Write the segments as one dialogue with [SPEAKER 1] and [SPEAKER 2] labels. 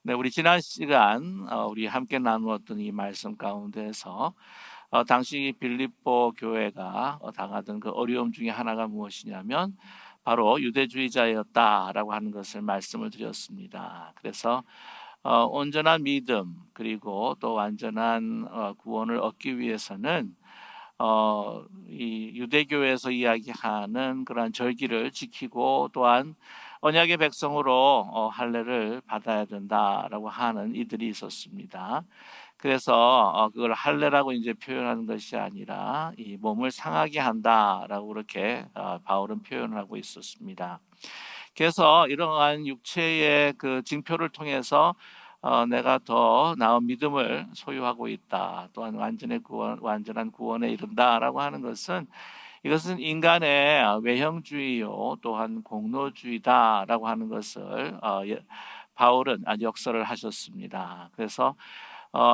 [SPEAKER 1] 네, 우리 지난 시간 우리 함께 나누었던 이 말씀 가운데서 당시 빌립보 교회가 당하던 그 어려움 중에 하나가 무엇이냐면 바로 유대주의자였다라고 하는 것을 말씀을 드렸습니다. 그래서 온전한 믿음 그리고 또 완전한 구원을 얻기 위해서는 이 유대교에서 이야기하는 그러한 절기를 지키고 또한 언약의 백성으로 할례를 받아야 된다라고 하는 이들이 있었습니다. 그래서 그걸 할례라고 이제 표현하는 것이 아니라 이 몸을 상하게 한다라고 그렇게 바울은 표현을 하고 있었습니다. 그래서 이러한 육체의 그 징표를 통해서 내가 더 나은 믿음을 소유하고 있다. 또한 완전한 구원에 이른다라고 하는 것은 이것은 인간의 외형주의요 또한 공로주의다라고 하는 것을 바울은 아주 역설을 하셨습니다. 그래서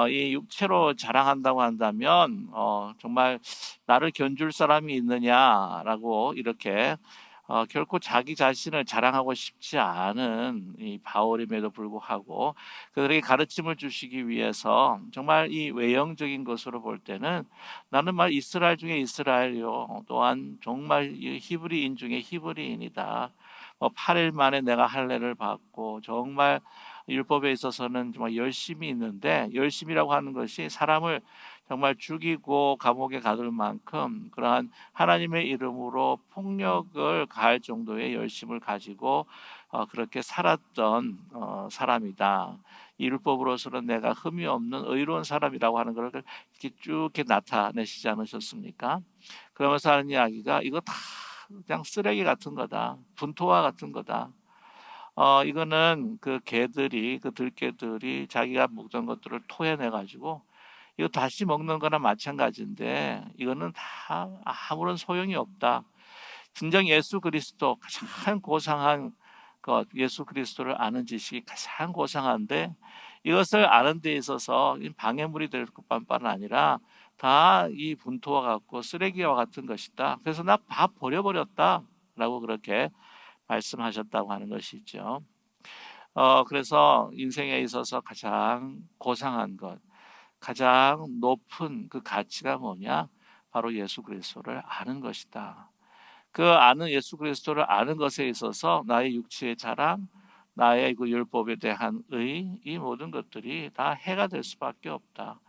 [SPEAKER 1] 이 육체로 자랑한다고 한다면 정말 나를 견줄 사람이 있느냐라고 이렇게 결코 자기 자신을 자랑하고 싶지 않은 이 바울임에도 불구하고 그들에게 가르침을 주시기 위해서 정말 이 외형적인 것으로 볼 때는 나는 말 이스라엘 중에 이스라엘이요 또한 정말 이 히브리인 중에 히브리인이다. 8일 만에 내가 할례를 받고 정말 율법에 있어서는 정말 열심히 있는데 열심이라고 하는 것이 사람을 정말 죽이고 감옥에 가둘 만큼 그러한 하나님의 이름으로 폭력을 가할 정도의 열심을 가지고 그렇게 살았던 사람이다. 이 율법으로서는 내가 흠이 없는 의로운 사람이라고 하는 것을 이렇게 쭉 이렇게 나타내시지 않으셨습니까? 그러면서 하는 이야기가 이거 다 그냥 쓰레기 같은 거다. 분토와 같은 거다. 이거는 그 개들이 그 들개들이 자기가 먹던 것들을 토해내 가지고 이거 다시 먹는 거나 마찬가지인데 이거는 다 아무런 소용이 없다. 진정 예수 그리스도 가장 고상한 것, 예수 그리스도를 아는 지식이 가장 고상한데 이것을 아는 데 있어서 방해물이 될 것뿐만 아니라 다 이 분토와 같고 쓰레기와 같은 것이다. 그래서 나 다 버려버렸다라고 그렇게 말씀하셨다고 하는 것이죠. 그래서 인생에 있어서 가장 고상한 것, 가장 높은 그 가치가 뭐냐? 바로 예수 그리스도를 아는 것이다. 그 아는 예수 그리스도를 아는 것에 있어서 나의 육체의 자랑, 나의 그 율법에 대한 의, 이 모든 것들이 다 해가 될 수밖에 없다.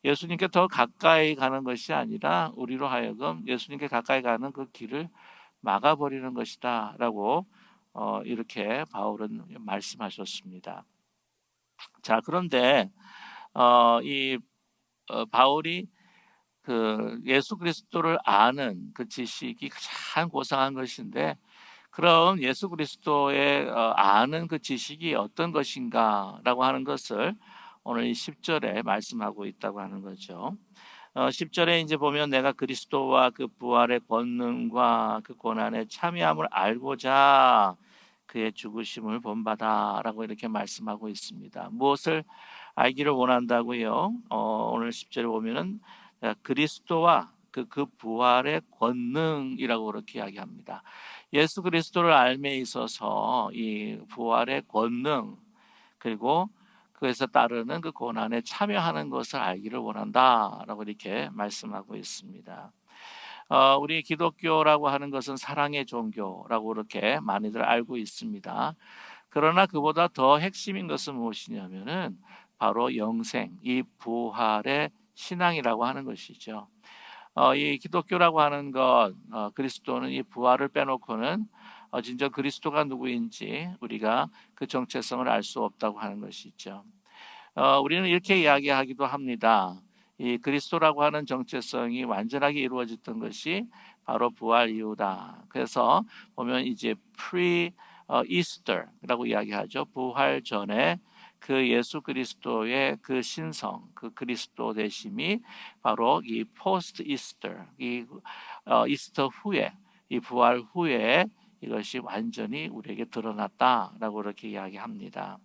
[SPEAKER 1] 예수님께 더 가까이 가는 것이 아니라 우리로 하여금 예수님께 가까이 가는 그 길을 막아버리는 것이다라고 이렇게 바울은 말씀하셨습니다. 자, 그런데 이 바울이 그 예수 그리스도를 아는 그 지식이 가장 고상한 것인데 그럼 예수 그리스도의 아는 그 지식이 어떤 것인가라고 하는 것을 오늘 이 10절에 말씀하고 있다고 하는 거죠. 10절에 이제 보면 내가 그리스도와 그 부활의 권능과 그 고난의 참여함을 알고자 그의 죽으심을 본받아라고 이렇게 말씀하고 있습니다. 무엇을 알기를 원한다고요? 오늘 10절에 보면은 그리스도와 그 부활의 권능이라고 그렇게 이야기합니다. 예수 그리스도를 알매 있어서 이 부활의 권능 그리고 그에서 따르는 그 고난에 참여하는 것을 알기를 원한다라고 이렇게 말씀하고 있습니다. 우리 기독교라고 하는 것은 사랑의 종교라고 그렇게 많이들 알고 있습니다. 그러나 그보다 더 핵심인 것은 무엇이냐면은 바로 영생, 이 부활의 신앙이라고 하는 것이죠. 이 기독교라고 하는 것, 그리스도는 이 부활을 빼놓고는 진정 그리스도가 누구인지 우리가 그 정체성을 알 수 없다고 하는 것이죠. 우리는 이렇게 이야기하기도 합니다. 이 그리스도라고 하는 정체성이 완전하게 이루어졌던 것이 바로 부활 이후다. 그래서 보면 이제 Easter라고 이야기하죠. 부활 전에 그 예수 그리스도의 그 신성, 그 그리스도 되심이 바로 이 포스트 이스터, 이 이스터 후에, 이 부활 후에 이것이 완전히 우리에게 드러났다라고 그렇게 이야기합니다.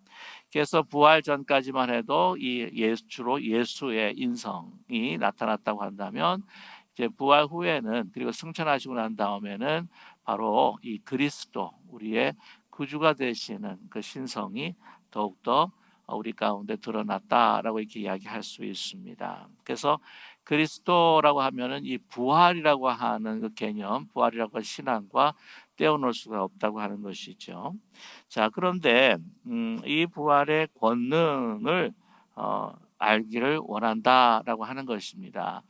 [SPEAKER 1] 그래서 부활 전까지만 해도 주로 예수의 인성이 나타났다고 한다면 이제 부활 후에는 그리고 승천하시고 난 다음에는 바로 이 그리스도 우리의 구주가 되시는 그 신성이 더욱더 우리 가운데 드러났다라고 이렇게 이야기할 수 있습니다. 그래서 그리스도라고 하면은 이 부활이라고 하는 그 개념, 부활이라고 하는 신앙과 떼어놓을 수가 없다고 하는 것이죠. 자, 그런데 이 부활의 권능을 알기를 원한다라고 하는 것입니다.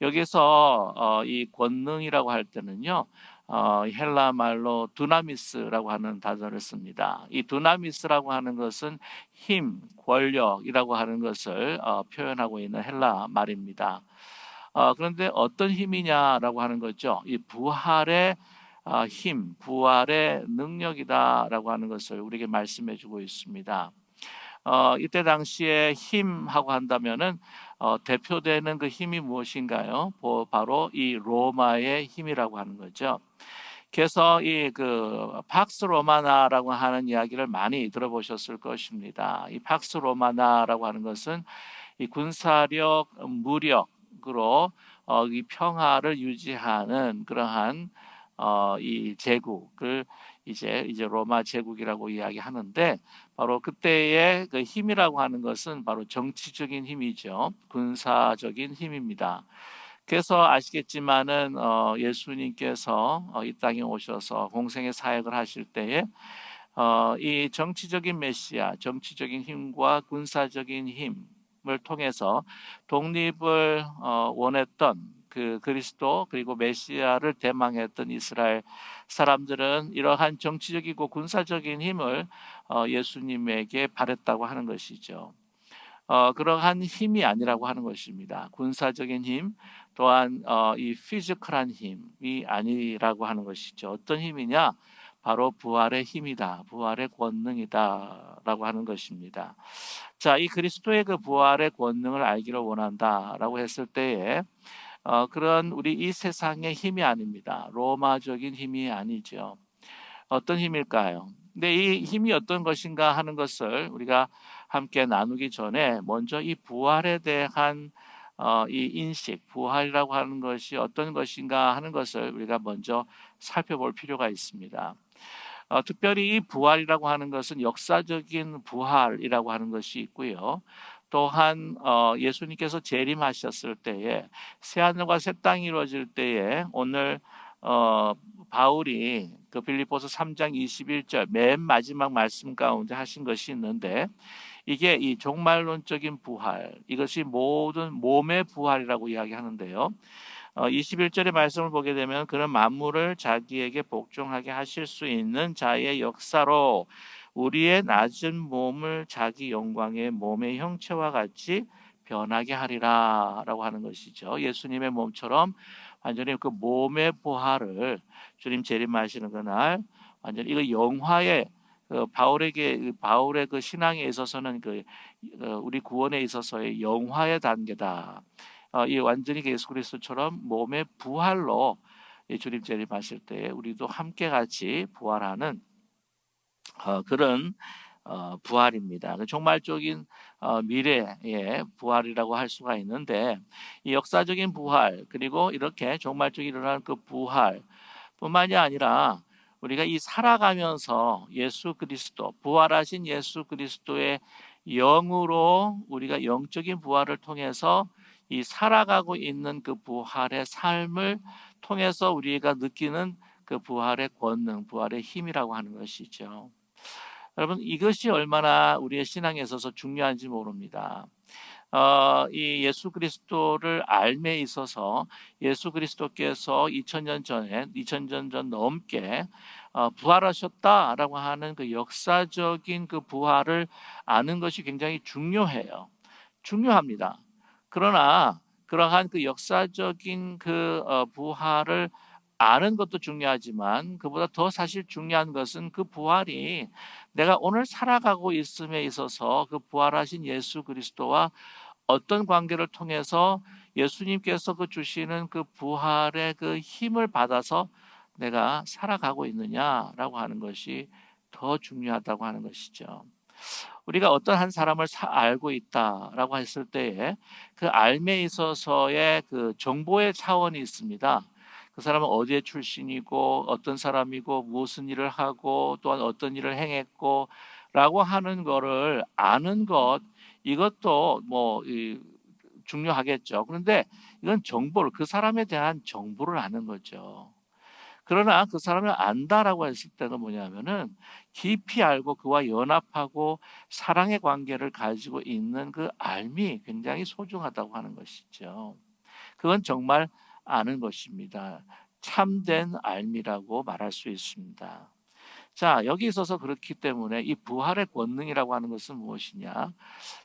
[SPEAKER 1] 여기서 이 권능이라고 할 때는요, 헬라 말로 두나미스라고 하는 단어를 씁니다. 이 두나미스라고 하는 것은 힘, 권력이라고 하는 것을 표현하고 있는 헬라 말입니다. 그런데 어떤 힘이냐라고 하는 거죠. 이 부활의 힘, 부활의 능력이다라고 하는 것을 우리에게 말씀해주고 있습니다. 이때 당시에 힘하고 한다면은 대표되는 그 힘이 무엇인가요? 바로 이 로마의 힘이라고 하는 거죠. 그래서 이 그 팍스 로마나라고 하는 이야기를 많이 들어보셨을 것입니다. 이 팍스 로마나라고 하는 것은 이 군사력, 무력으로 이 평화를 유지하는 그러한 이 제국을 이제 로마 제국이라고 이야기하는데, 바로 그때의 그 힘이라고 하는 것은 바로 정치적인 힘이죠. 군사적인 힘입니다. 그래서 아시겠지만은 예수님께서 이 땅에 오셔서 공생의 사역을 하실 때에 이 정치적인 메시아, 정치적인 힘과 군사적인 힘을 통해서 독립을 원했던 그 그리스도, 그리고 메시아를 대망했던 이스라엘 사람들은 이러한 정치적이고 군사적인 힘을 예수님에게 바랬다고 하는 것이죠. 그러한 힘이 아니라고 하는 것입니다. 군사적인 힘, 또한 이 피지컬한 힘이 아니라고 하는 것이죠. 어떤 힘이냐? 바로 부활의 힘이다, 부활의 권능이다라고 하는 것입니다. 자, 이 그리스도의 그 부활의 권능을 알기를 원한다라고 했을 때에 그런 우리 이 세상의 힘이 아닙니다. 로마적인 힘이 아니죠. 어떤 힘일까요? 근데 이 힘이 어떤 것인가 하는 것을 우리가 함께 나누기 전에 먼저 이 부활에 대한 이 인식, 부활이라고 하는 것이 어떤 것인가 하는 것을 우리가 먼저 살펴볼 필요가 있습니다. 특별히 이 부활이라고 하는 것은 역사적인 부활이라고 하는 것이 있고요. 또한 예수님께서 재림하셨을 때에 새하늘과 새 땅이 이루어질 때에 오늘 바울이 그 빌립보서 3장 21절 맨 마지막 말씀 가운데 하신 것이 있는데, 이게 이 종말론적인 부활, 이것이 모든 몸의 부활이라고 이야기하는데요. 21절의 말씀을 보게 되면 그런 만물을 자기에게 복종하게 하실 수 있는 자의 역사로 우리의 낮은 몸을 자기 영광의 몸의 형체와 같이 변하게 하리라 라고 하는 것이죠. 예수님의 몸처럼 완전히 그 몸의 부활을 주님 재림하시는 그날 완전히 이거 영화의 바울의 그 신앙에 있어서는 우리 구원에 있어서의 영화의 단계다. 이 완전히 예수 그리스도처럼 몸의 부활로 주님 재림하실 때 우리도 함께 같이 부활하는 그런 부활입니다. 종말적인 미래의 부활이라고 할 수가 있는데, 이 역사적인 부활, 그리고 이렇게 종말적인 일어나는 그 부활뿐만이 아니라 우리가 이 살아가면서 예수 그리스도, 부활하신 예수 그리스도의 영으로 우리가 영적인 부활을 통해서 이 살아가고 있는 그 부활의 삶을 통해서 우리가 느끼는 그 부활의 권능, 부활의 힘이라고 하는 것이죠. 여러분, 이것이 얼마나 우리의 신앙에 있어서 중요한지 모릅니다. 이 예수 그리스도를 알매 있어서 예수 그리스도께서 2000년 전 넘게 부활하셨다라고 하는 그 역사적인 그 부활을 아는 것이 굉장히 중요합니다. 그러나 그러한 그 역사적인 그 부활을 아는 것도 중요하지만, 그보다 더 사실 중요한 것은 그 부활이 내가 오늘 살아가고 있음에 있어서 그 부활하신 예수 그리스도와 어떤 관계를 통해서 예수님께서 그 주시는 그 부활의 그 힘을 받아서 내가 살아가고 있느냐라고 하는 것이 더 중요하다고 하는 것이죠. 우리가 어떤 한 사람을 알고 있다라고 했을 때에 그 알매 있어서의 그 정보의 차원이 있습니다. 그 사람은 어디에 출신이고 어떤 사람이고 무슨 일을 하고 또한 어떤 일을 행했고 라고 하는 거를 아는 것, 이것도 중요하겠죠. 그런데 이건 정보를, 그 사람에 대한 정보를 아는 거죠. 그러나 그 사람을 안다라고 했을 때는 뭐냐면은 깊이 알고 그와 연합하고 사랑의 관계를 가지고 있는 그 알미 굉장히 소중하다고 하는 것이죠. 그건 정말 아는 것입니다. 참된 알미라고 말할 수 있습니다. 자, 여기 있어서 그렇기 때문에 이 부활의 권능이라고 하는 것은 무엇이냐?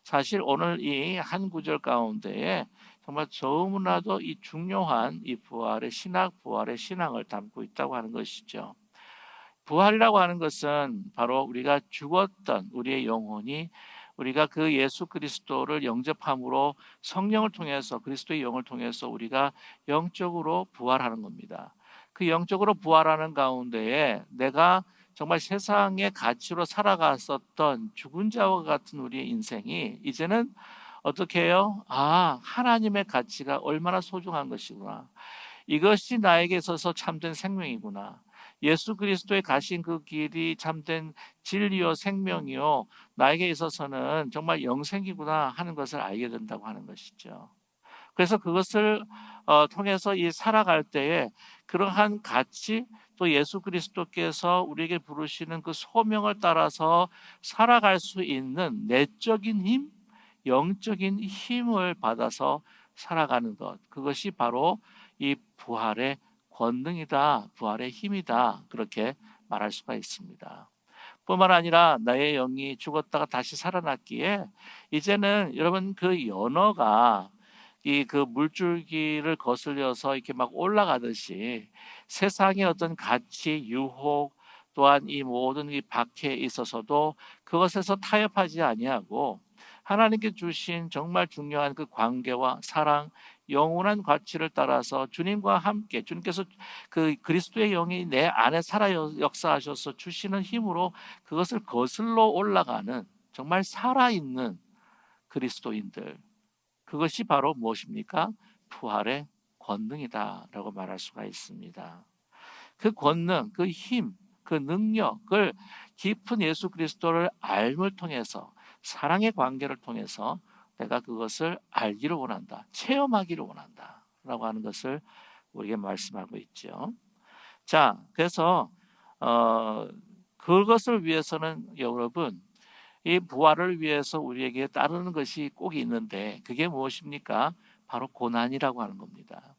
[SPEAKER 1] 사실 오늘 이 한 구절 가운데에 정말 너무나도 이 중요한 이 부활의 신학, 부활의 신앙을 담고 있다고 하는 것이죠. 부활이라고 하는 것은 바로 우리가 죽었던 우리의 영혼이 우리가 그 예수 그리스도를 영접함으로 성령을 통해서 그리스도의 영을 통해서 우리가 영적으로 부활하는 겁니다. 그 영적으로 부활하는 가운데에 내가 정말 세상의 가치로 살아갔었던 죽은 자와 같은 우리의 인생이 이제는 어떻게 해요? 아, 하나님의 가치가 얼마나 소중한 것이구나. 이것이 나에게 있어서 참된 생명이구나. 예수 그리스도의 가신 그 길이 참된 진리요 생명이요 나에게 있어서는 정말 영생이구나 하는 것을 알게 된다고 하는 것이죠. 그래서 그것을 통해서 이 살아갈 때에 그러한 가치 또 예수 그리스도께서 우리에게 부르시는 그 소명을 따라서 살아갈 수 있는 내적인 힘, 영적인 힘을 받아서 살아가는 것, 그것이 바로 이 부활의 권능이다, 부활의 힘이다, 그렇게 말할 수가 있습니다. 뿐만 아니라 나의 영이 죽었다가 다시 살아났기에 이제는 여러분 그 연어가 이 그 물줄기를 거슬려서 이렇게 막 올라가듯이 세상의 어떤 가치, 유혹 또한 이 모든 이 박해에 있어서도 그것에서 타협하지 아니하고 하나님께 주신 정말 중요한 그 관계와 사랑, 영원한 가치를 따라서 주님과 함께 주님께서 그 그리스도의 영이 내 안에 살아 역사하셔서 주시는 힘으로 그것을 거슬러 올라가는 정말 살아있는 그리스도인들, 그것이 바로 무엇입니까? 부활의 권능이다라고 말할 수가 있습니다. 그 권능, 그 힘, 그 능력을 깊은 예수 그리스도를 알을 통해서 사랑의 관계를 통해서 내가 그것을 알기를 원한다, 체험하기를 원한다라고 하는 것을 우리에게 말씀하고 있죠. 자, 그래서 어, 그것을 위해서는 여러분 이 부활을 위해서 우리에게 따르는 것이 꼭 있는데 그게 무엇입니까? 바로 고난이라고 하는 겁니다.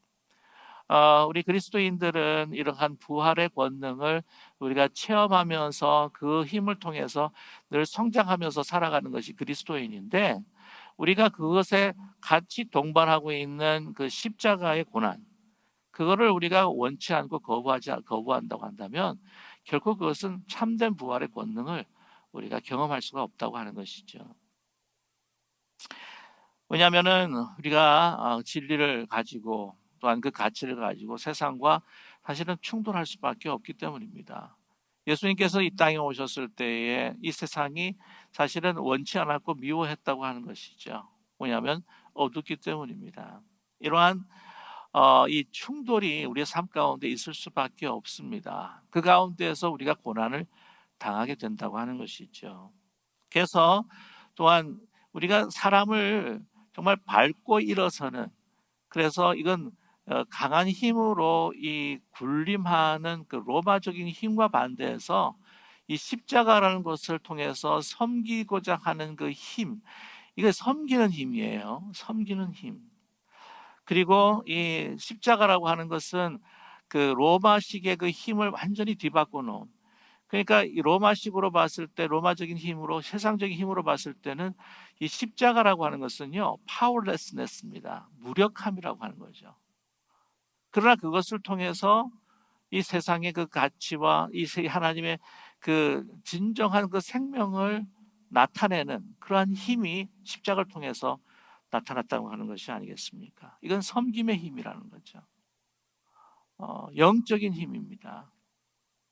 [SPEAKER 1] 우리 그리스도인들은 이러한 부활의 권능을 우리가 체험하면서 그 힘을 통해서 늘 성장하면서 살아가는 것이 그리스도인인데 우리가 그것에 같이 동반하고 있는 그 십자가의 고난, 그거를 우리가 원치 않고 거부한다고 한다면 결코 그것은 참된 부활의 권능을 우리가 경험할 수가 없다고 하는 것이죠. 왜냐하면은 우리가 진리를 가지고 또한 그 가치를 가지고 세상과 사실은 충돌할 수밖에 없기 때문입니다. 예수님께서 이 땅에 오셨을 때에 이 세상이 사실은 원치 않았고 미워했다고 하는 것이죠. 뭐냐면 어둡기 때문입니다. 이러한 이 충돌이 우리의 삶 가운데 있을 수밖에 없습니다. 그 가운데에서 우리가 고난을 당하게 된다고 하는 것이죠. 그래서 또한 우리가 사람을 정말 밟고 일어서는, 그래서 이건 강한 힘으로 이 군림하는 그 로마적인 힘과 반대해서 이 십자가라는 것을 통해서 섬기고자 하는 그 힘, 이게 섬기는 힘이에요. 섬기는 힘. 그리고 이 십자가라고 하는 것은 그 로마식의 그 힘을 완전히 뒤바꿔 놓은, 그러니까 이 로마식으로 봤을 때 로마적인 힘으로 세상적인 힘으로 봤을 때는 이 십자가라고 하는 것은요 powerlessness입니다. 무력함이라고 하는 거죠. 그러나 그것을 통해서 이 세상의 그 가치와 이 하나님의 그 진정한 그 생명을 나타내는 그러한 힘이 십자가를 통해서 나타났다고 하는 것이 아니겠습니까? 이건 섬김의 힘이라는 거죠. 영적인 힘입니다.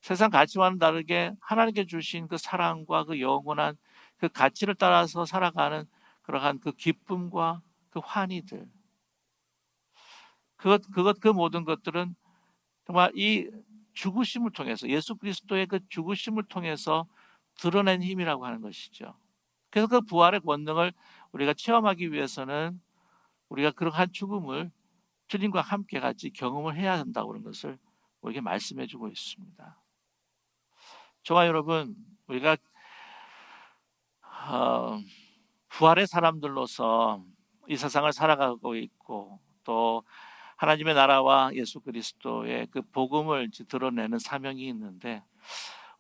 [SPEAKER 1] 세상 가치와는 다르게 하나님께 주신 그 사랑과 그 영원한 그 가치를 따라서 살아가는 그러한 그 기쁨과 그 환희들, 그 모든 것들은 정말 이 죽으심을 통해서 예수 그리스도의 그 죽으심을 통해서 드러낸 힘이라고 하는 것이죠. 그래서 그 부활의 권능을 우리가 체험하기 위해서는 우리가 그러한 죽음을 주님과 함께 같이 경험을 해야 한다고 하는 것을 우리에게 말씀해 주고 있습니다. 저와 여러분, 우리가 부활의 사람들로서 이 세상을 살아가고 있고, 또 하나님의 나라와 예수 그리스도의 그 복음을 드러내는 사명이 있는데,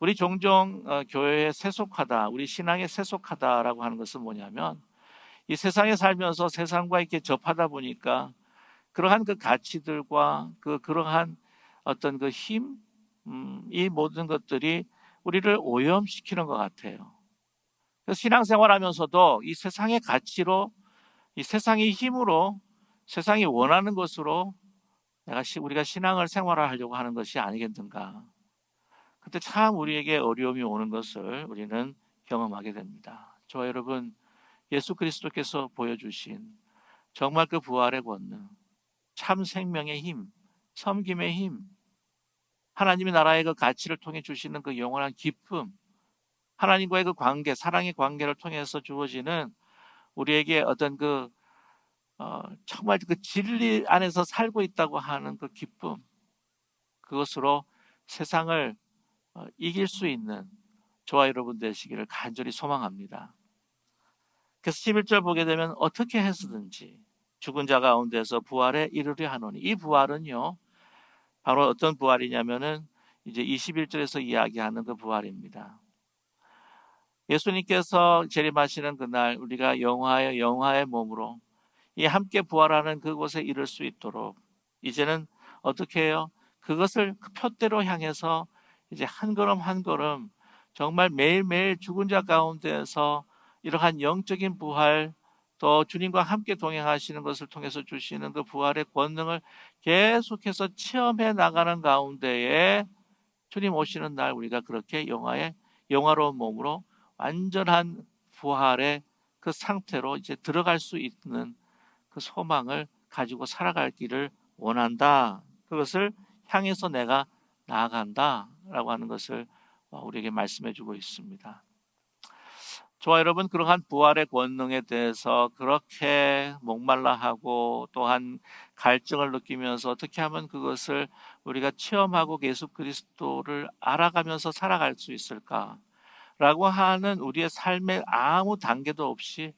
[SPEAKER 1] 우리 종종 교회에 세속하다, 우리 신앙에 세속하다라고 하는 것은 뭐냐면, 이 세상에 살면서 세상과 이렇게 접하다 보니까 그러한 그 가치들과 그러한 어떤 그 힘, 이 모든 것들이 우리를 오염시키는 것 같아요. 그래서 신앙생활하면서도 이 세상의 가치로, 이 세상의 힘으로, 세상이 원하는 것으로 우리가 신앙을 생활하려고 하는 것이 아니겠는가. 그때 참 우리에게 어려움이 오는 것을 우리는 경험하게 됩니다. 저와 여러분, 예수 그리스도께서 보여주신 정말 그 부활의 권능, 참 생명의 힘, 섬김의 힘, 하나님의 나라의 그 가치를 통해 주시는 그 영원한 기쁨, 하나님과의 그 관계, 사랑의 관계를 통해서 주어지는 우리에게 어떤 정말 그 진리 안에서 살고 있다고 하는 그 기쁨, 그것으로 세상을 이길 수 있는 저와 여러분 되시기를 간절히 소망합니다. 그래서 11절 보게 되면 어떻게 해서든지 죽은 자 가운데서 부활에 이르려 하노니, 이 부활은요 바로 어떤 부활이냐면은 이제 21절에서 이야기하는 그 부활입니다. 예수님께서 재림하시는 그날 우리가 영화의 몸으로 이 함께 부활하는 그곳에 이를 수 있도록 이제는 어떻게 해요? 그것을 그 표대로 향해서 이제 한 걸음 한 걸음 정말 매일매일 죽은 자 가운데에서 이러한 영적인 부활, 또 주님과 함께 동행하시는 것을 통해서 주시는 그 부활의 권능을 계속해서 체험해 나가는 가운데에 주님 오시는 날 우리가 그렇게 영화로운 몸으로 완전한 부활의 그 상태로 이제 들어갈 수 있는 그 소망을 가지고 살아갈 길을 원한다. 그것을 향해서 내가 나아간다라고 하는 것을 우리에게 말씀해 주고 있습니다. 저와 여러분, 그러한 부활의 권능에 대해서 그렇게 목말라 하고 또한 갈증을 느끼면서 어떻게 하면 그것을 우리가 체험하고 예수 그리스도를 알아가면서 살아갈 수 있을까라고 하는 우리의 삶의 아무 단계도 없이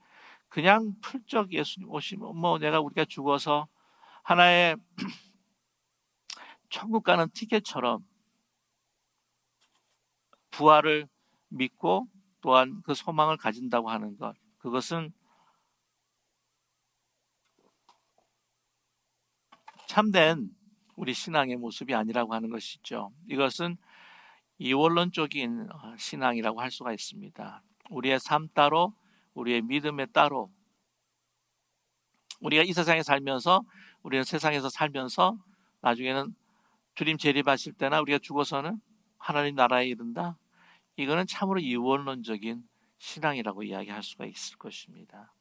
[SPEAKER 1] 그냥 풀적 예수님 오시면 우리가 죽어서 하나의 천국 가는 티켓처럼 부활을 믿고 또한 그 소망을 가진다고 하는 것, 그것은 참된 우리 신앙의 모습이 아니라고 하는 것이죠. 이것은 이원론적인 신앙이라고 할 수가 있습니다. 우리의 삶 따로, 우리의 믿음에 따로, 우리가 이 세상에 살면서, 우리는 세상에서 살면서 나중에는 주님 재림하실 때나 우리가 죽어서는 하나님 나라에 이른다. 이거는 참으로 이원론적인 신앙이라고 이야기할 수가 있을 것입니다.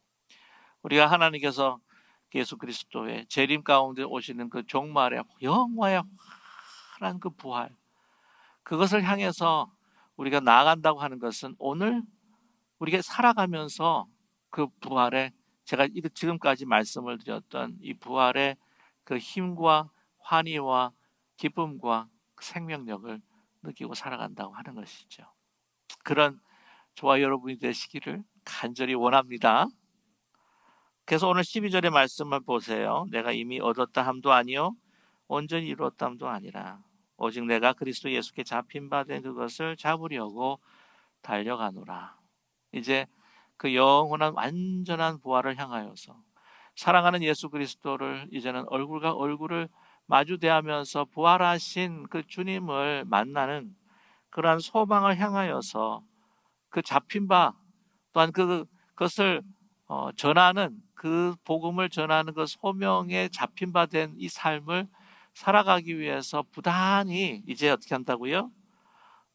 [SPEAKER 1] 우리가 하나님께서 예수 그리스도의 재림 가운데 오시는 그 종말의 영화의 환한 그 부활, 그것을 향해서 우리가 나아간다고 하는 것은 오늘 우리가 살아가면서 그 부활의, 제가 지금까지 말씀을 드렸던 이 부활의 그 힘과 환희와 기쁨과 생명력을 느끼고 살아간다고 하는 것이죠. 그런 저와 여러분이 되시기를 간절히 원합니다. 그래서 오늘 12절의 말씀을 보세요. 내가 이미 얻었다 함도 아니요 온전히 이루었다 함도 아니라 오직 내가 그리스도 예수께 잡힌 바 된 그것을 잡으려고 달려가노라. 이제 그 영원한 완전한 부활을 향하여서 사랑하는 예수 그리스도를 이제는 얼굴과 얼굴을 마주대하면서 부활하신 그 주님을 만나는 그러한 소망을 향하여서 그 잡힌 바 또한 그것을 전하는 그 복음을 전하는 그 소명에 잡힌 바 된 이 삶을 살아가기 위해서 부단히 이제 어떻게 한다고요?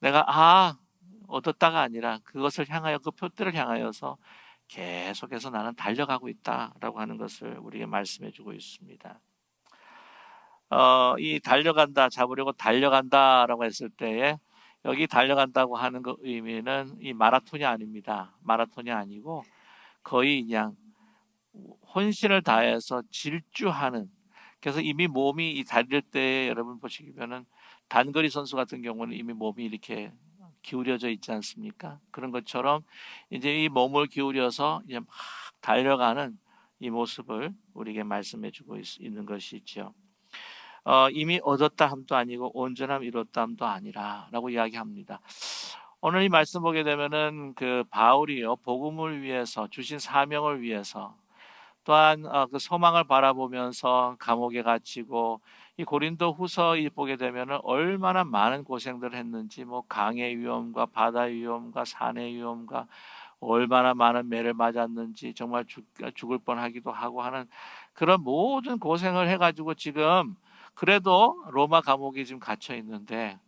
[SPEAKER 1] 내가 얻었다가 아니라 그것을 향하여 그 표대를 향하여서 계속해서 나는 달려가고 있다라고 하는 것을 우리에게 말씀해 주고 있습니다. 이 달려간다, 잡으려고 달려간다라고 했을 때에 여기 달려간다고 하는 그 의미는 이 마라톤이 아닙니다. 마라톤이 아니고 거의 그냥 혼신을 다해서 질주하는. 그래서 이미 몸이 이 달릴 때 여러분 보시면은 단거리 선수 같은 경우는 이미 몸이 이렇게 기울여져 있지 않습니까? 그런 것처럼 이제 이 몸을 기울여서 이제 막 달려가는 이 모습을 우리에게 말씀해주고 있는 것이죠. 이미 얻었다 함도 아니고 온전함 이뤘다 함도 아니라라고 이야기합니다. 오늘 이 말씀 보게 되면은 그 바울이요 복음을 위해서 주신 사명을 위해서 또한 그 소망을 바라보면서 감옥에 갇히고 이 고린도 후서 보게 되면은 얼마나 많은 고생들을 했는지 뭐 강의 위험과 바다의 위험과 산의 위험과 얼마나 많은 매를 맞았는지 정말 죽을 뻔하기도 하고 하는 그런 모든 고생을 해가지고 지금 그래도 로마 감옥에 지금 갇혀 있는데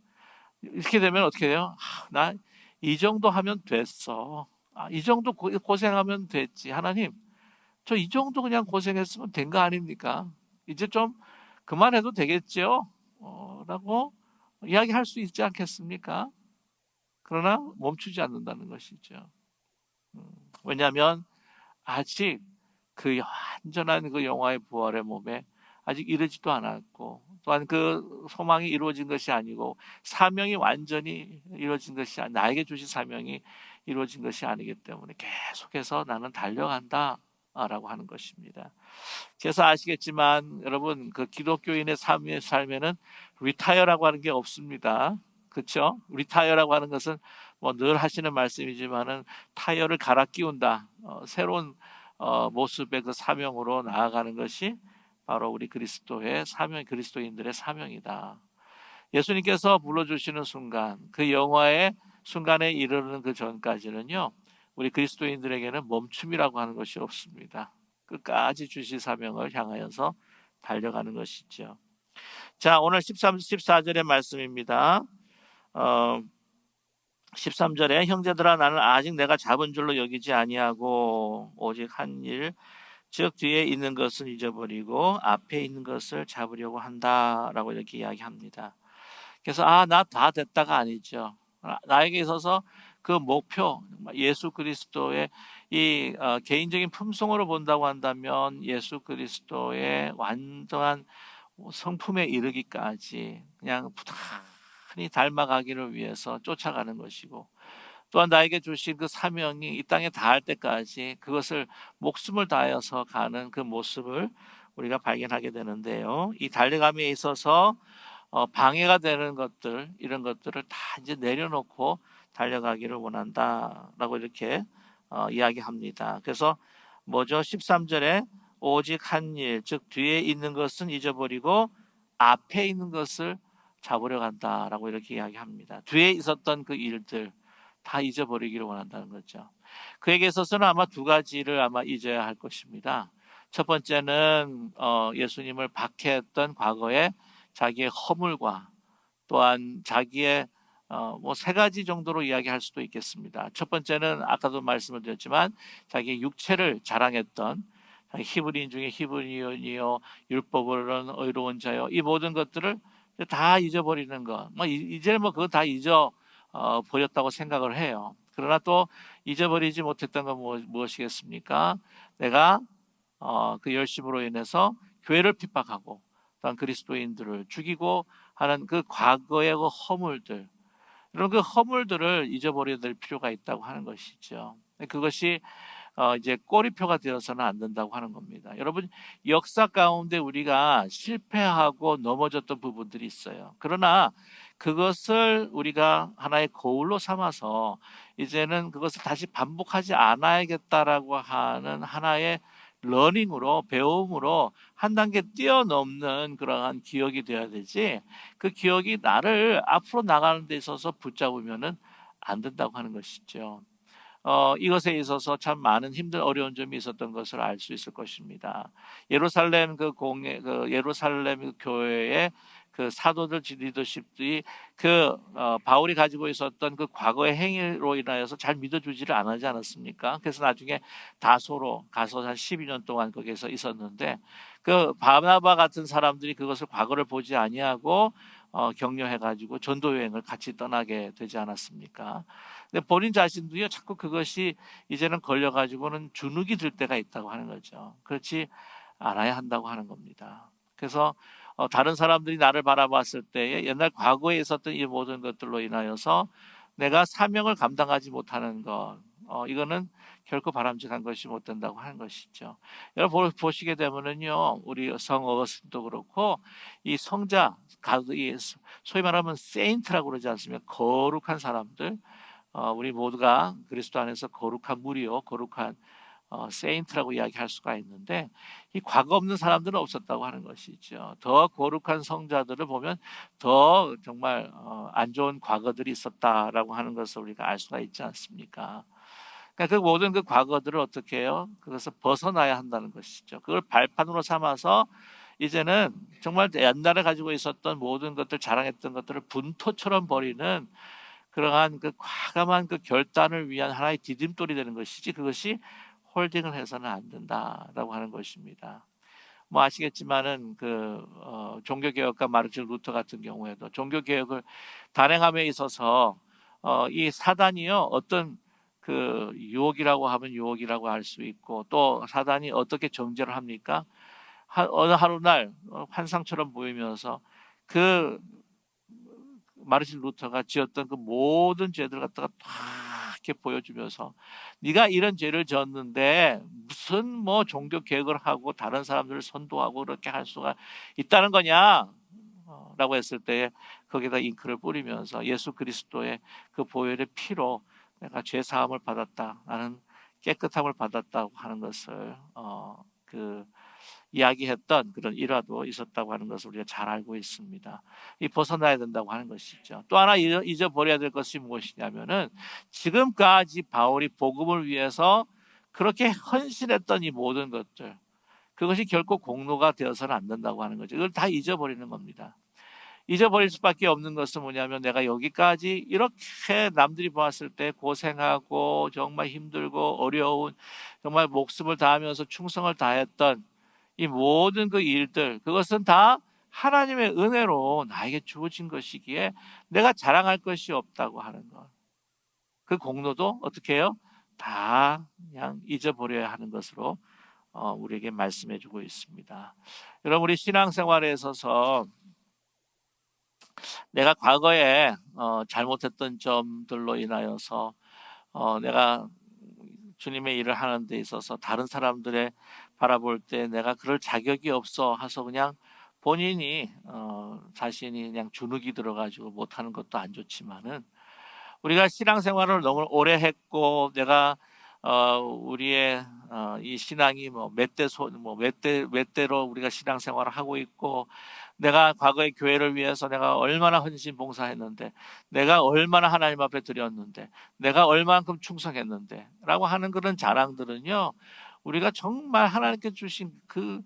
[SPEAKER 1] 이렇게 되면 어떻게 돼요? 나 이 정도 하면 됐어. 이 정도 고생하면 됐지. 하나님, 저 이 정도 그냥 고생했으면 된 거 아닙니까? 이제 좀 그만해도 되겠죠? 라고 이야기할 수 있지 않겠습니까? 그러나 멈추지 않는다는 것이죠. 왜냐하면 아직 그 완전한 그 영화의 부활의 몸에 아직 이르지도 않았고 또한 그 소망이 이루어진 것이 아니고 사명이 완전히 이루어진 것이 나에게 주신 사명이 이루어진 것이 아니기 때문에 계속해서 나는 달려간다 라고 하는 것입니다. 그래서 아시겠지만 여러분 그 기독교인의 삶에는 리타이어라고 하는 게 없습니다. 그렇죠? 리타이어라고 하는 것은 뭐 늘 하시는 말씀이지만은 타이어를 갈아 끼운다. 새로운 모습의 그 사명으로 나아가는 것이 바로 우리 그리스도의 사명, 그리스도인들의 사명이다. 예수님께서 불러주시는 순간, 그 영화의 순간에 이르는 그 전까지는요, 우리 그리스도인들에게는 멈춤이라고 하는 것이 없습니다. 끝까지 주신 사명을 향하여서 달려가는 것이죠. 자, 오늘 14절의 말씀입니다. 13절에 형제들아 나는 아직 내가 잡은 줄로 여기지 아니하고 오직 한 일, 즉 뒤에 있는 것은 잊어버리고 앞에 있는 것을 잡으려고 한다라고 이렇게 이야기합니다. 그래서 나 다 됐다가 아니죠. 나에게 있어서 그 목표 예수 그리스도의 이 개인적인 품성으로 본다고 한다면 예수 그리스도의 완전한 성품에 이르기까지 그냥 부단히 닮아가기를 위해서 쫓아가는 것이고 또한 나에게 주신 그 사명이 이 땅에 닿을 때까지 그것을 목숨을 다해서 가는 그 모습을 우리가 발견하게 되는데요. 이 달려감에 있어서 방해가 되는 것들 이런 것들을 다 이제 내려놓고 달려가기를 원한다라고 이렇게 이야기합니다. 그래서 뭐죠? 13절에 오직 한 일, 즉 뒤에 있는 것은 잊어버리고 앞에 있는 것을 잡으려 간다라고 이렇게 이야기합니다. 뒤에 있었던 그 일들 다 잊어버리기를 원한다는 거죠. 그에게 있어서는 아마 두 가지를 아마 잊어야 할 것입니다. 첫 번째는 예수님을 박해했던 과거의 자기의 허물과 또한 자기의 뭐 세 가지 정도로 이야기할 수도 있겠습니다. 첫 번째는 아까도 말씀을 드렸지만 자기의 육체를 자랑했던 히브리인 중에 히브리인이요 율법으로는 의로운 자요 이 모든 것들을 다 잊어버리는 것. 뭐 이제 뭐 그거 다 버렸다고 생각을 해요. 그러나 또 잊어버리지 못했던 건 무엇이겠습니까? 내가 그 열심으로 인해서 교회를 핍박하고 또한 그리스도인들을 죽이고 하는 그 과거의 그 허물들 이런 그 허물들을 잊어버려야 될 필요가 있다고 하는 것이죠. 그것이 이제 꼬리표가 되어서는 안 된다고 하는 겁니다. 여러분 역사 가운데 우리가 실패하고 넘어졌던 부분들이 있어요. 그러나 그것을 우리가 하나의 거울로 삼아서 이제는 그것을 다시 반복하지 않아야겠다라고 하는 하나의 러닝으로 배움으로 한 단계 뛰어넘는 그러한 기억이 되어야 되지 그 기억이 나를 앞으로 나가는 데 있어서 붙잡으면은 안 된다고 하는 것이죠. 이것에 있어서 참 많은 어려운 점이 있었던 것을 알 수 있을 것입니다. 예루살렘 예루살렘 교회의 그 사도들 리더십들이 바울이 가지고 있었던 그 과거의 행위로 인하여서 잘 믿어주지를 않지 않았습니까? 그래서 나중에 다소로 가서 한 12년 동안 거기서 있었는데 그 바나바 같은 사람들이 그것을 과거를 보지 아니하고 격려해가지고 전도 여행을 같이 떠나게 되지 않았습니까? 근데 본인 자신도요, 자꾸 그것이 이제는 걸려가지고는 주눅이 들 때가 있다고 하는 거죠. 그렇지 않아야 한다고 하는 겁니다. 그래서 다른 사람들이 나를 바라봤을 때에 옛날 과거에 있었던 이 모든 것들로 인하여서 내가 사명을 감당하지 못하는 것, 이거는 결코 바람직한 것이 못 된다고 하는 것이죠. 여러분 보시게 되면은요, 우리 성 어거스틴도 그렇고 이 성자, 소위 말하면 세인트라고 그러지 않습니까? 거룩한 사람들, 우리 모두가 그리스도 안에서 거룩한 무리요, 거룩한 세인트라고 이야기할 수가 있는데, 이 과거 없는 사람들은 없었다고 하는 것이죠. 더 거룩한 성자들을 보면 더 정말 안 좋은 과거들이 있었다라고 하는 것을 우리가 알 수가 있지 않습니까? 그러니까 그 모든 그 과거들을 어떻게 해요? 그것을 벗어나야 한다는 것이죠. 그걸 발판으로 삼아서 이제는 정말 옛날에 가지고 있었던 모든 것들, 자랑했던 것들을 분토처럼 버리는 그러한 그 과감한 그 결단을 위한 하나의 디딤돌이 되는 것이지, 그것이 홀딩을 해서는 안 된다라고 하는 것입니다. 뭐 아시겠지만은 종교개혁가 마르틴 루터 같은 경우에도 종교개혁을 단행함에 있어서 이 사단이요, 어떤 그 유혹이라고 하면 유혹이라고 할 수 있고, 또 사단이 어떻게 정죄를 합니까? 어느 하루날 환상처럼 보이면서 그 마르틴 루터가 지었던 그 모든 죄들 갖다가 다 이렇게 보여주면서, 네가 이런 죄를 지었는데 무슨 뭐 종교 개혁을 하고 다른 사람들을 선도하고 그렇게 할 수가 있다는 거냐? 라고 했을 때 거기다 잉크를 뿌리면서 예수 그리스도의 그 보혈의 피로 내가 죄 사함을 받았다, 나는 깨끗함을 받았다고 하는 것을 이야기했던 그런 일화도 있었다고 하는 것을 우리가 잘 알고 있습니다. 이 벗어나야 된다고 하는 것이죠. 또 하나 잊어버려야 될 것이 무엇이냐면은, 지금까지 바울이 복음을 위해서 그렇게 헌신했던 이 모든 것들, 그것이 결코 공로가 되어서는 안 된다고 하는 거죠. 이걸 다 잊어버리는 겁니다. 잊어버릴 수밖에 없는 것은 뭐냐면, 내가 여기까지 이렇게 남들이 보았을 때 고생하고 정말 힘들고 어려운, 정말 목숨을 다하면서 충성을 다했던 이 모든 그 일들, 그것은 다 하나님의 은혜로 나에게 주어진 것이기에 내가 자랑할 것이 없다고 하는 것, 그 공로도 어떻게 해요? 다 그냥 잊어버려야 하는 것으로 우리에게 말씀해 주고 있습니다. 여러분, 우리 신앙생활에 있어서 내가 과거에 잘못했던 점들로 인하여서 내가 주님의 일을 하는 데 있어서 다른 사람들의 바라볼 때 내가 그럴 자격이 없어 해서 그냥 본인이 자신이 그냥 주눅이 들어가지고 못하는 것도 안 좋지만은, 우리가 신앙생활을 너무 오래 했고 내가 우리의 이 신앙이 몇 대로 우리가 신앙생활을 하고 있고, 내가 과거의 교회를 위해서 내가 얼마나 헌신 봉사했는데, 내가 얼마나 하나님 앞에 드렸는데, 내가 얼만큼 충성했는데 라고 하는 그런 자랑들은요, 우리가 정말 하나님께 주신 그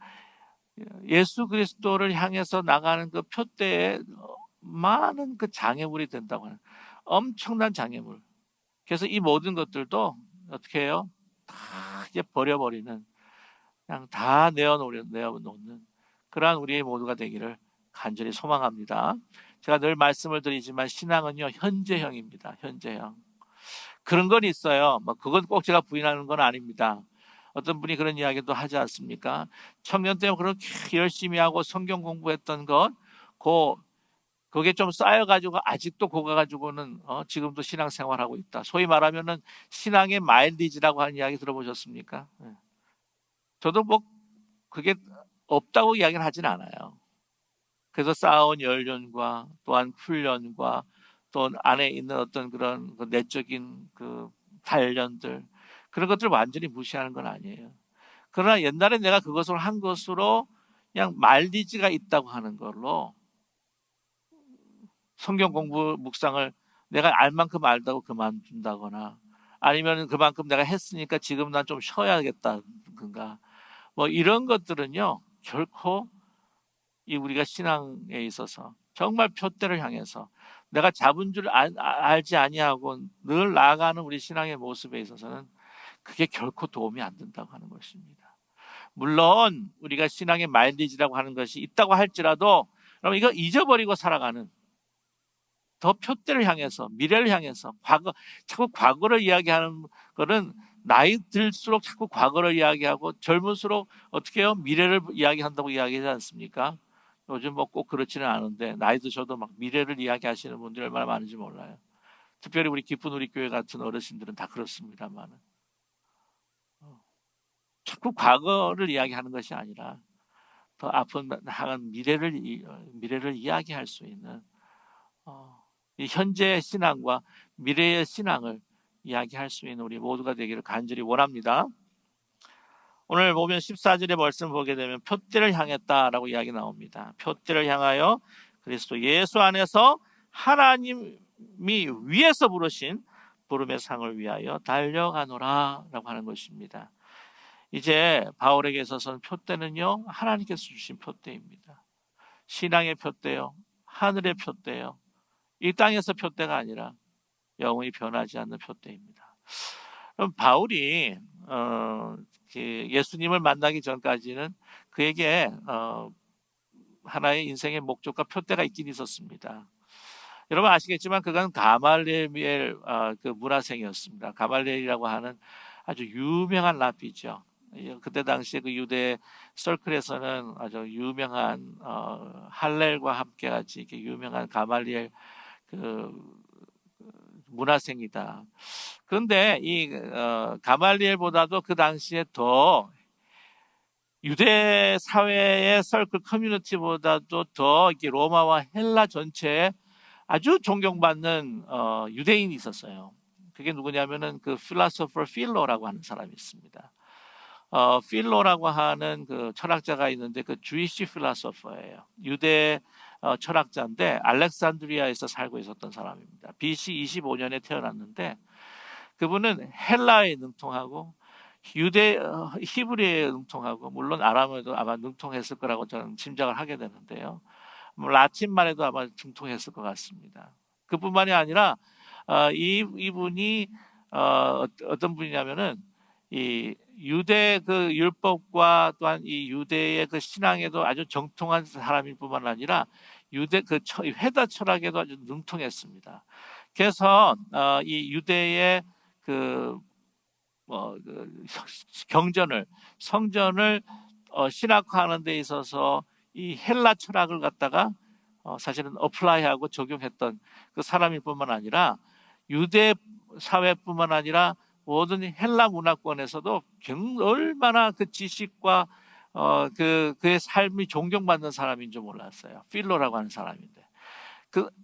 [SPEAKER 1] 예수 그리스도를 향해서 나가는 그 표대에 많은 그 장애물이 된다고 하는, 엄청난 장애물. 그래서 이 모든 것들도 어떻게 해요? 다 이제 버려버리는, 그냥 다 내어놓는 그러한 우리 모두가 되기를 간절히 소망합니다. 제가 늘 말씀을 드리지만 신앙은요, 현재형입니다. 현재형. 그런 건 있어요. 뭐 그건 꼭 제가 부인하는 건 아닙니다. 어떤 분이 그런 이야기도 하지 않습니까? 청년 때 그렇게 열심히 하고 성경 공부했던 것, 그게 좀 쌓여가지고 아직도 그거 가지고는 지금도 신앙생활하고 있다. 소위 말하면은 신앙의 마일리지라고 하는 이야기 들어보셨습니까? 저도 뭐 그게 없다고 이야기를 하진 않아요. 그래서 쌓아온 연륜과 또한 훈련과 또 안에 있는 어떤 그런 그 내적인 그 단련들, 그런 것들을 완전히 무시하는 건 아니에요. 그러나 옛날에 내가 그것을 한 것으로 그냥 마일리지가 있다고 하는 걸로 성경 공부 묵상을 내가 알 만큼 알다고 그만둔다거나, 아니면 그만큼 내가 했으니까 지금 난 좀 쉬어야겠다든가, 뭐 이런 것들은요, 결코 이 우리가 신앙에 있어서 정말 표대를 향해서 내가 잡은 줄 알지 아니하고 늘 나아가는 우리 신앙의 모습에 있어서는 그게 결코 도움이 안 된다고 하는 것입니다. 물론 우리가 신앙의 마일리지라고 하는 것이 있다고 할지라도 그럼 이거 잊어버리고 살아가는, 더 표대를 향해서, 미래를 향해서, 자꾸 과거를 이야기하는 거는 나이 들수록 자꾸 과거를 이야기하고 젊을수록 어떻게 해요? 미래를 이야기한다고 이야기하지 않습니까? 요즘 뭐 꼭 그렇지는 않은데 나이 드셔도 막 미래를 이야기하시는 분들이 얼마나 많은지 몰라요. 특별히 우리 기쁜 우리 교회 같은 어르신들은 다 그렇습니다만 자꾸 과거를 이야기하는 것이 아니라 더 앞으로 향한 미래를 이야기할 수 있는 이 현재의 신앙과 미래의 신앙을 이야기할 수 있는 우리 모두가 되기를 간절히 원합니다. 오늘 보면 14절의 말씀 보게 되면 표대를 향했다라고 이야기 나옵니다. 표대를 향하여 그리스도 예수 안에서 하나님이 위에서 부르신 부름의 상을 위하여 달려가노라 라고 하는 것입니다. 이제 바울에게 있어서는 표대는요, 하나님께서 주신 표대입니다. 신앙의 표대요, 하늘의 표대요, 이 땅에서 표대가 아니라 영원히 변하지 않는 표대입니다. 그럼 바울이 예수님을 만나기 전까지는 그에게 하나의 인생의 목적과 표대가 있긴 있었습니다. 여러분 아시겠지만 그건 가말리엘 그 문화생이었습니다. 가말리엘이라고 하는 아주 유명한 랍비죠. 그때 당시에 그 유대 서클에서는 아주 유명한 할렐과 함께같이 이렇게 유명한 가말리엘 그 문화생이다. 그런데 이 가말리엘보다도 그 당시에 더 유대 사회의 서클 커뮤니티보다도 더 이렇게 로마와 헬라 전체에 아주 존경받는 유대인이 있었어요. 그게 누구냐면은 그 필로소퍼 필로라고 하는 사람이 있습니다. 필로라고 하는 그 철학자가 있는데 그 주이시 필로소퍼예요. 유대 철학자인데 알렉산드리아에서 살고 있었던 사람입니다. BC 25년에 태어났는데 그분은 헬라에 능통하고 히브리에 능통하고 물론 아람어에도 아마 능통했을 거라고 저는 짐작을 하게 되는데요. 라틴만 해도 아마 능통했을 것 같습니다. 그뿐만이 아니라 이분이 어떤 분이냐면은 이 유대 그 율법과 또한 이 유대의 그 신앙에도 아주 정통한 사람일 뿐만 아니라 유대 그 회다 철학에도 아주 능통했습니다. 그래서 이 유대의 그 성전을 신학화하는 데 있어서 이 헬라 철학을 갖다가 사실은 어플라이하고 적용했던 그 사람일 뿐만 아니라 유대 사회뿐만 아니라 모든 헬라 문화권에서도 얼마나 그 지식과 그의 삶이 존경받는 사람인 줄 몰랐어요. 필로라고 하는 사람인데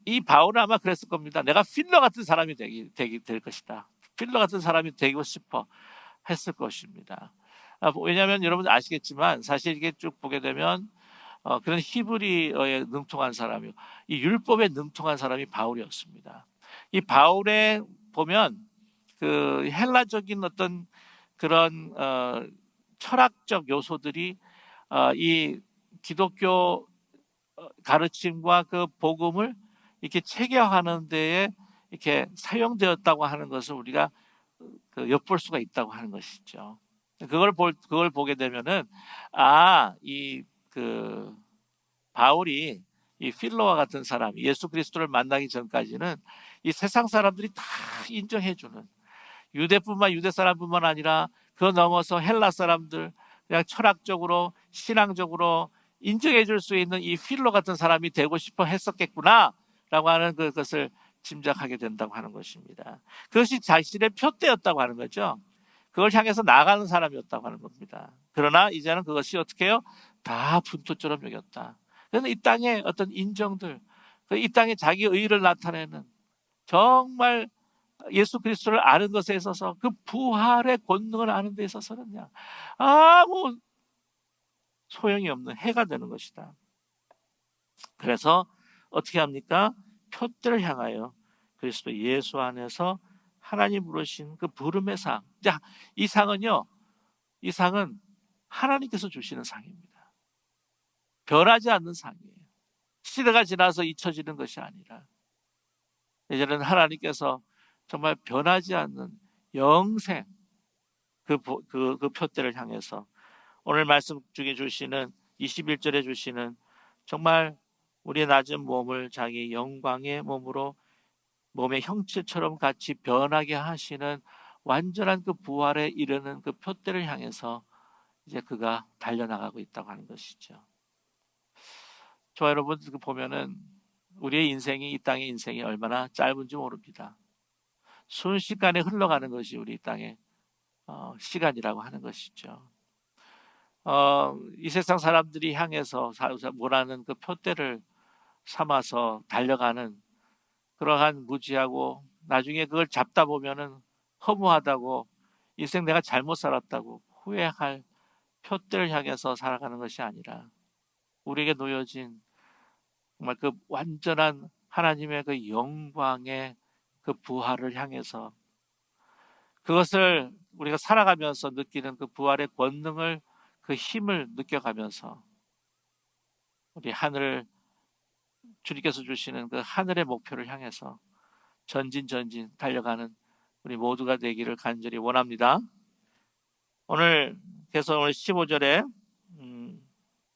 [SPEAKER 1] 이 바울은 아마 그랬을 겁니다. 내가 필로 같은 사람이 될 것이다. 필로 같은 사람이 되고 싶어 했을 것입니다. 왜냐하면 여러분 아시겠지만 사실 이게 쭉 보게 되면 그런 히브리어에 능통한 사람이요, 이 율법에 능통한 사람이 바울이었습니다. 이 바울에 보면 그 헬라적인 어떤 그런 철학적 요소들이 이 기독교 가르침과 그 복음을 이렇게 체계화하는 데에 이렇게 사용되었다고 하는 것을 우리가 엿볼 수가 있다고 하는 것이죠. 그걸 보게 되면은 이 바울이 이 필로와 같은 사람, 예수 그리스도를 만나기 전까지는 이 세상 사람들이 다 인정해주는, 유대 사람뿐만 아니라 그 넘어서 헬라 사람들, 그냥 철학적으로 신앙적으로 인정해줄 수 있는 이 필로 같은 사람이 되고 싶어 했었겠구나라고 하는 그것을 짐작하게 된다고 하는 것입니다. 그것이 자신의 표대였다고 하는 거죠. 그걸 향해서 나가는 사람이었다고 하는 겁니다. 그러나 이제는 그것이 어떻게 해요? 다 분토처럼 여겼다. 그래서 이 땅의 어떤 인정들, 이 땅에 자기 의의를 나타내는, 정말 예수 그리스도를 아는 것에 있어서 그 부활의 권능을 아는 데 있어서는 그냥 아무 소용이 없는 해가 되는 것이다. 그래서 어떻게 합니까? 표대를 향하여 그리스도 예수 안에서 하나님 부르신 그 부름의 상. 자, 이 상은 하나님께서 주시는 상입니다. 변하지 않는 상이에요. 시대가 지나서 잊혀지는 것이 아니라 이제는 하나님께서 정말 변하지 않는 영생 그 표대를 향해서 오늘 말씀 중에 주시는 21절에 주시는 정말 우리의 낮은 몸을 자기 영광의 몸으로 몸의 형체처럼 같이 변하게 하시는 완전한 그 부활에 이르는 그 표대를 향해서 이제 그가 달려나가고 있다고 하는 것이죠. 저와 여러분 그 보면은 우리의 인생이 이 땅의 인생이 얼마나 짧은지 모릅니다. 순식간에 흘러가는 것이 우리 이 땅의 시간이라고 하는 것이죠. 이 세상 사람들이 향해서 뭐라는 그 표대를 삼아서 달려가는 그러한 무지하고 나중에 그걸 잡다 보면은 허무하다고 인생 내가 잘못 살았다고 후회할 표대를 향해서 살아가는 것이 아니라 우리에게 놓여진 정말 그 완전한 하나님의 그 영광의 그 부활을 향해서 그것을 우리가 살아가면서 느끼는 그 부활의 권능을 그 힘을 느껴가면서 우리 하늘 주님께서 주시는 그 하늘의 목표를 향해서 전진 달려가는 우리 모두가 되기를 간절히 원합니다. 오늘 15절에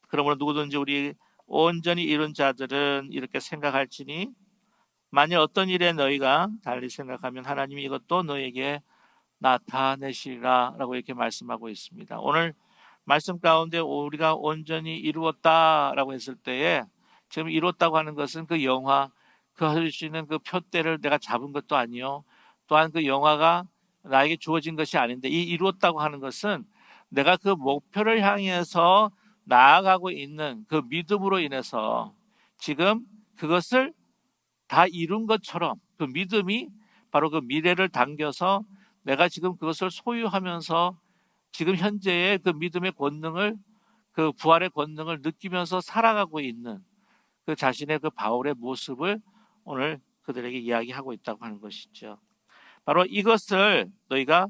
[SPEAKER 1] 그러므로 누구든지 우리 온전히 이룬 자들은 이렇게 생각할지니 만일 어떤 일에 너희가 달리 생각하면 하나님이 이것도 너희에게 나타내시리라 라고 이렇게 말씀하고 있습니다. 오늘 말씀 가운데 우리가 온전히 이루었다라고 했을 때에 지금 이뤘다고 하는 것은 그 영화 그 할 수 있는 그 표대를 내가 잡은 것도 아니요 또한 그 영화가 나에게 주어진 것이 아닌데 이 이뤘다고 하는 것은 내가 그 목표를 향해서 나아가고 있는 그 믿음으로 인해서 지금 그것을 다 이룬 것처럼 그 믿음이 바로 그 미래를 당겨서 내가 지금 그것을 소유하면서 지금 현재의 그 믿음의 권능을 그 부활의 권능을 느끼면서 살아가고 있는 그 자신의 그 바울의 모습을 오늘 그들에게 이야기하고 있다고 하는 것이죠. 바로 이것을 너희가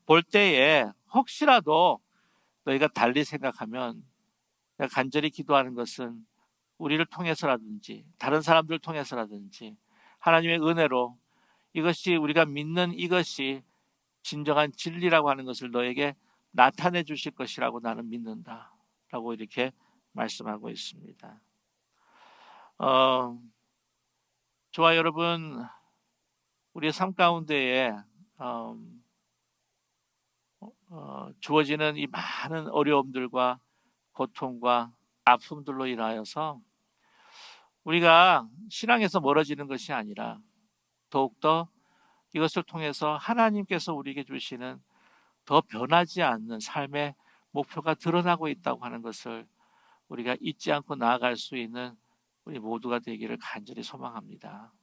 [SPEAKER 1] 볼 때에 혹시라도 너희가 달리 생각하면 내가 간절히 기도하는 것은 우리를 통해서라든지 다른 사람들을 통해서라든지 하나님의 은혜로 이것이 우리가 믿는 이것이 진정한 진리라고 하는 것을 너에게 나타내 주실 것이라고 나는 믿는다 라고 이렇게 말씀하고 있습니다. 저와 여러분 우리의 삶 가운데에 주어지는 이 많은 어려움들과 고통과 아픔들로 인하여서 우리가 신앙에서 멀어지는 것이 아니라 더욱더 이것을 통해서 하나님께서 우리에게 주시는 더 변하지 않는 삶의 목표가 드러나고 있다고 하는 것을 우리가 잊지 않고 나아갈 수 있는 우리 모두가 되기를 간절히 소망합니다.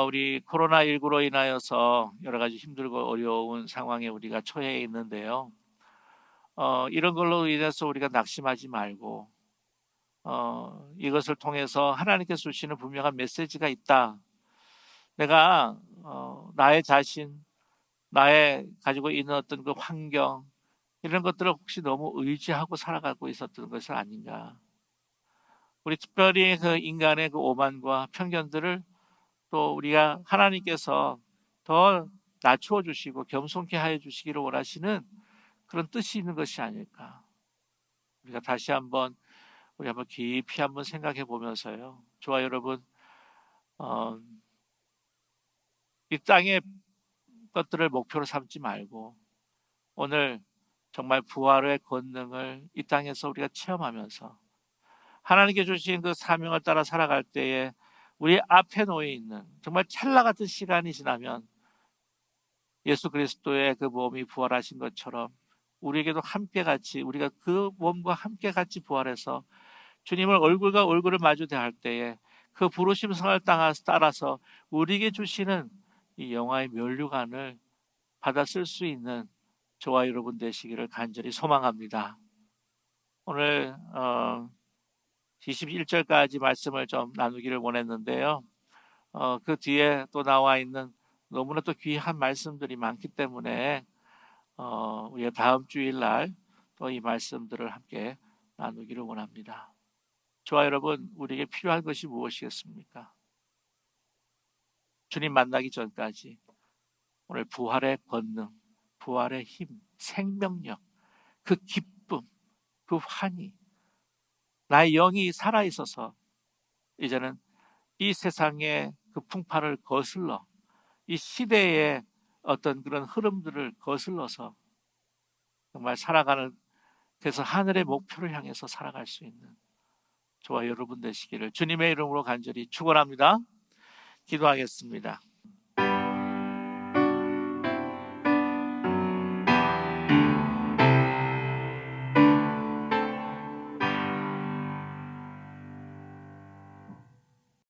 [SPEAKER 1] 우리 코로나19로 인하여서 여러 가지 힘들고 어려운 상황에 우리가 처해 있는데요. 이런 걸로 인해서 우리가 낙심하지 말고 이것을 통해서 하나님께서 주시는 분명한 메시지가 있다. 내가 나의 자신, 나의 가지고 있는 어떤 그 환경 이런 것들을 혹시 너무 의지하고 살아가고 있었던 것은 아닌가. 우리 특별히 그 인간의 그 오만과 편견들을 또 우리가 하나님께서 더 낮추어 주시고 겸손케 하여 주시기를 원하시는 그런 뜻이 있는 것이 아닐까. 우리가 다시 한번 우리 한번 깊이 한번 생각해 보면서요. 저와 여러분 이 땅의 것들을 목표로 삼지 말고 오늘 정말 부활의 권능을 이 땅에서 우리가 체험하면서 하나님께 주신 그 사명을 따라 살아갈 때에 우리 앞에 놓여 있는 정말 찰나 같은 시간이 지나면 예수 그리스도의 그 몸이 부활하신 것처럼 우리에게도 함께 같이 우리가 그 몸과 함께 같이 부활해서 주님을 얼굴과 얼굴을 마주 대할 때에 그 부르심 성을 따라서 우리에게 주시는 이 영화의 면류관을 받아 쓸 수 있는 저와 여러분 되시기를 간절히 소망합니다. 오늘 21절까지 말씀을 좀 나누기를 원했는데요. 그 뒤에 또 나와 있는 너무나 또 귀한 말씀들이 많기 때문에 우리가 다음 주일날 또 이 말씀들을 함께 나누기를 원합니다. 저와 여러분, 우리에게 필요한 것이 무엇이겠습니까? 주님 만나기 전까지 오늘 부활의 권능, 부활의 힘, 생명력, 그 기쁨, 그 환희 나의 영이 살아 있어서 이제는 이 세상의 그 풍파를 거슬러 이 시대의 어떤 그런 흐름들을 거슬러서 정말 살아가는, 그래서 하늘의 목표를 향해서 살아갈 수 있는 저와 여러분 되시기를 주님의 이름으로 간절히 축원합니다. 기도하겠습니다.